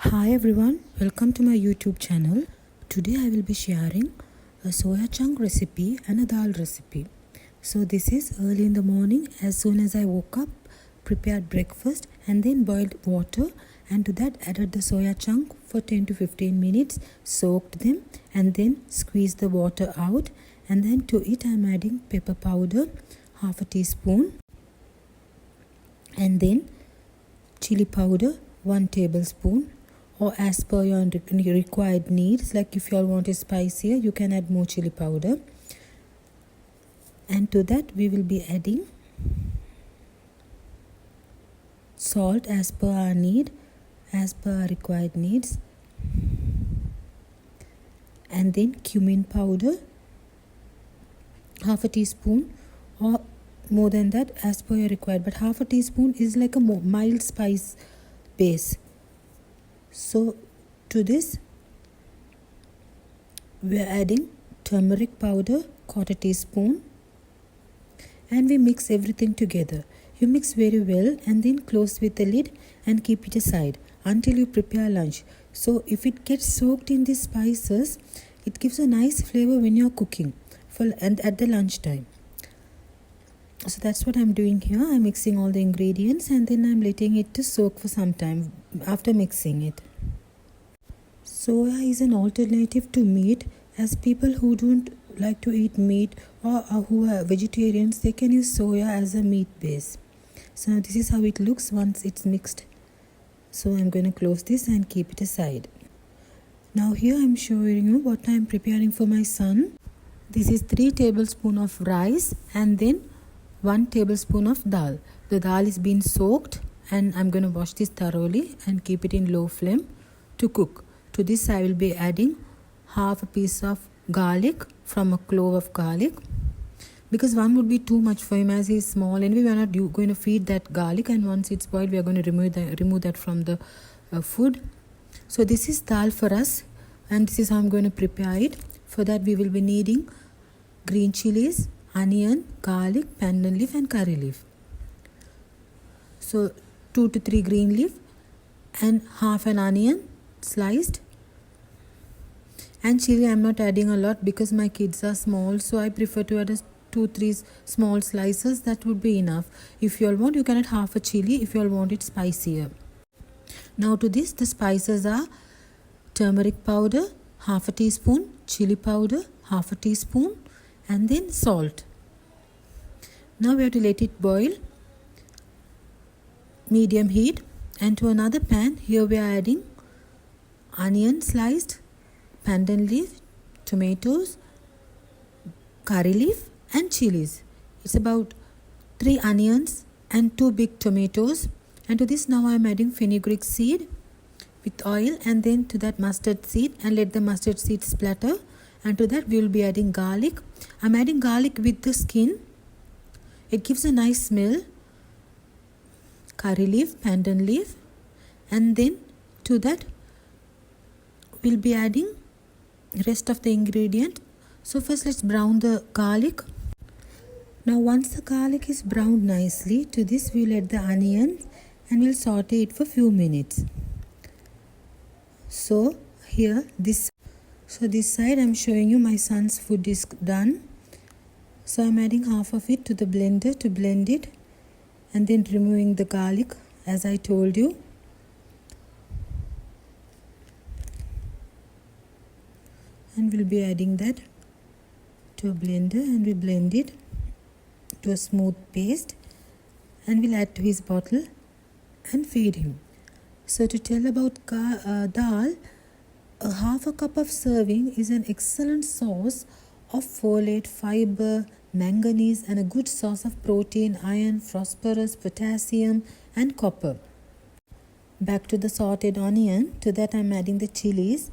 Hi everyone, welcome to my YouTube channel. Today I will be sharing a soya chunk recipe and a dal recipe. So this is early in the morning. As soon as I woke up, prepared breakfast and then boiled water, and to that added the soya chunk for 10 to 15 minutes, soaked them and then squeezed the water out, and then to it I am adding pepper powder, half a teaspoon, and then chili powder, 1 tablespoon, or as per your required needs. Like if you all want it spicier, you can add more chili powder. And to that we will be adding salt as per our need, as per our required needs, and then cumin powder, half a teaspoon, or more than that as per your required, but half a teaspoon is like a mild spice base. So to this we are adding turmeric powder, quarter teaspoon, and we mix everything together. You mix very well and then close with the lid and keep it aside until you prepare lunch. So if it gets soaked in these spices, it gives a nice flavor when you are cooking and at the lunchtime. So that's what I'm doing here. I'm mixing all the ingredients and then I'm letting it to soak for some time after mixing it. Soya is an alternative to meat, as people who don't like to eat meat or who are vegetarians, they can use soya as a meat base. So now this is how it looks once it's mixed. So I'm going to close this and keep it aside. Now here I'm showing you what I'm preparing for my son. This is 3 tablespoons of rice and then 1 tablespoon of dal. The dal is being soaked and I'm going to wash this thoroughly and keep it in low flame to cook. To this I will be adding half a piece of garlic from a clove of garlic, because one would be too much for him as he is small. Anyway, we are not going to feed that garlic, and once it's boiled we are going to remove that from the food. So this is dal for us, and this is how I'm going to prepare it. For that we will be needing green chilies, onion, garlic, pandan leaf and curry leaf. So 2 to 3 green leaf and half an onion sliced. And chili I'm not adding a lot because my kids are small, so I prefer to add 2-3 small slices. That would be enough. If you all want, you can add half a chili if you all want it spicier. Now to this, the spices are turmeric powder, half a teaspoon, chili powder, half a teaspoon, and then salt. Now we have to let it boil, medium heat, and to another pan here we are adding onion sliced, pandan leaf, tomatoes, curry leaf and chilies. It's about 3 onions and 2 big tomatoes. And to this now I am adding fenugreek seed with oil, and then to that mustard seed, and let the mustard seed splatter. And to that we will be adding garlic. I'm adding garlic with the skin. It gives a nice smell. Curry leaf, pandan leaf, and then to that we'll be adding rest of the ingredient. So first let's brown the garlic. Now once the garlic is browned nicely, to this we'll add the onions and we'll saute it for few minutes. So here this side I'm showing you my son's food is done. So I'm adding half of it to the blender to blend it, and then removing the garlic as I told you. And we'll be adding that to a blender and we blend it to a smooth paste, and we'll add to his bottle and feed him. So to tell about dal, a half a cup of serving is an excellent source of folate, fiber, manganese, and a good source of protein, iron, phosphorus, potassium and copper. Back to the sauteed onion. To that I'm adding the chilies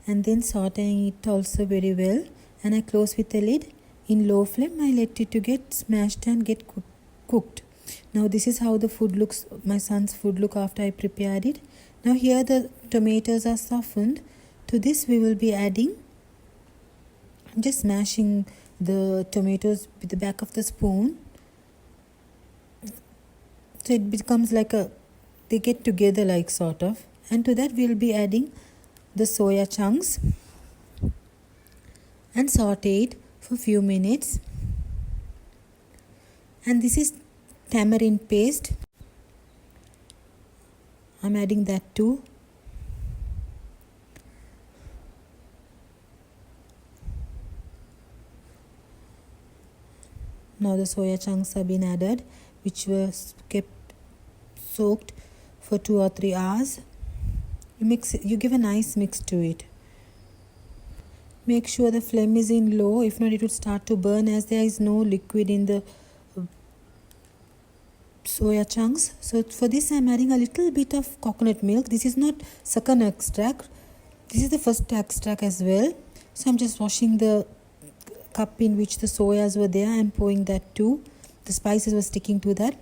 and then sauteing it also very well, and I close with the lid. In low flame I let it to get smashed and get cooked. Now this is how the food looks, my son's food look after I prepared it. Now here the tomatoes are softened. To this we will be adding, just smashing the tomatoes with the back of the spoon, so it becomes like they get together like sort of, And to that we'll be adding the soya chunks and saute it for few minutes. And this is tamarind paste. I'm adding that too. Now the soya chunks have been added, which were kept soaked for 2 or 3 hours. You give a nice mix to it. Make sure the flame is in low, if not it will start to burn, as there is no liquid in the soya chunks. So for this I'm adding a little bit of coconut milk. This is not second extract, this is the first extract as well. So I'm just washing the cup in which the soyas were there and pouring that too. The spices were sticking to that,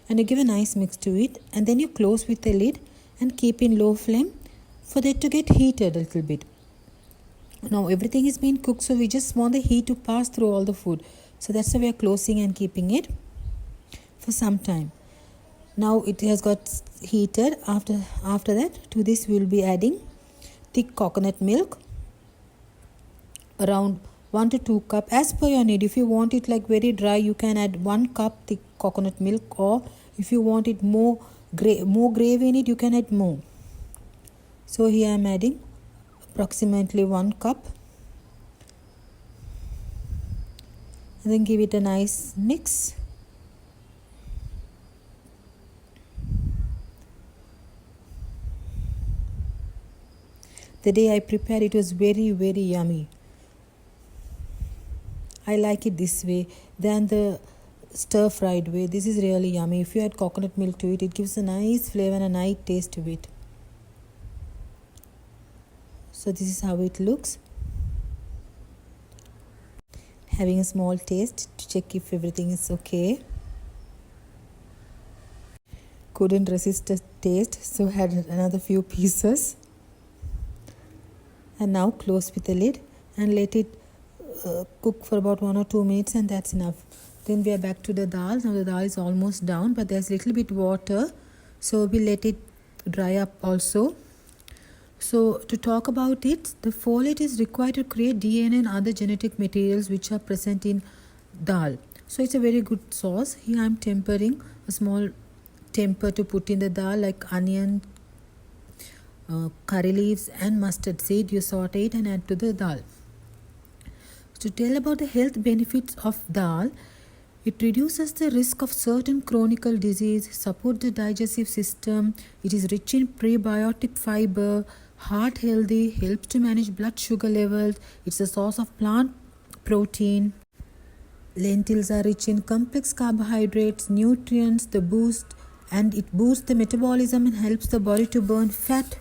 and you give a nice mix to it, and then you close with the lid and keep in low flame for that to get heated a little bit. Now everything is being cooked, so we just want the heat to pass through all the food. So that's why we are closing and keeping it for some time. Now it has got heated. After that, to this we will be adding thick coconut milk, around 1 to 2 cup as per your need. If you want it like very dry, you can add 1 cup thick coconut milk, or if you want it more gravy in it, you can add more. So here I am adding approximately 1 cup, and then give it a nice mix. The day I prepared it was very, very yummy. I like it this way than the stir-fried way. This is really yummy. If you add coconut milk to it, it gives a nice flavor and a nice taste to it. So this is how it looks. Having a small taste to check if everything is okay. Couldn't resist the taste, so had another few pieces. And now close with the lid and let it cook for about 1 or 2 minutes, and that's enough. Then we are back to the dal. Now the dal is almost down, but there's a little bit water, so we let it dry up also. So to talk about it, the folate is required to create DNA and other genetic materials which are present in dal. So it's a very good sauce. Here I'm tempering, a small temper to put in the dal, like onion, curry leaves and mustard seed. You saute it and add to the dal. To tell about the health benefits of dal, it reduces the risk of certain chronic disease, supports the digestive system, it is rich in prebiotic fiber, heart healthy, helps to manage blood sugar levels, it's a source of plant protein. Lentils are rich in complex carbohydrates, nutrients, it boosts the metabolism and helps the body to burn fat.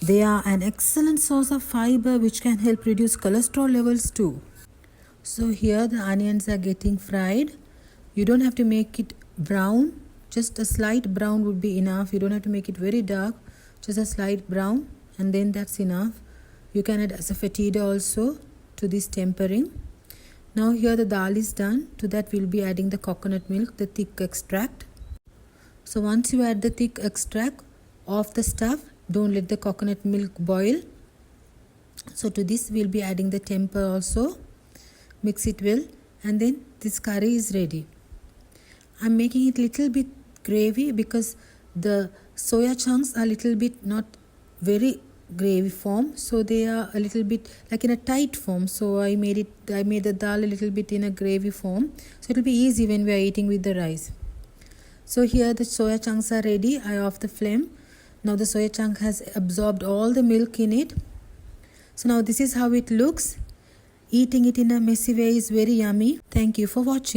They are an excellent source of fiber which can help reduce cholesterol levels too. So here the onions are getting fried. You don't have to make it brown, just a slight brown would be enough. You don't have to make it very dark, just a slight brown, and then that's enough. You can add asafoetida also to this tempering. Now here the dal is done. To that we'll be adding the coconut milk, the thick extract. So once you add the thick extract of the stuff, don't let the coconut milk boil. So to this we'll be adding the temper also. Mix it well, and then this curry is ready. I'm making it little bit gravy because the soya chunks are little bit not very gravy form, so they are a little bit like in a tight form. So I made the dal a little bit in a gravy form, so it will be easy when we are eating with the rice. So here the soya chunks are ready. I off the flame. Now the soya chunk has absorbed all the milk in it. So now this is how it looks. Eating it in a messy way is very yummy. Thank you for watching.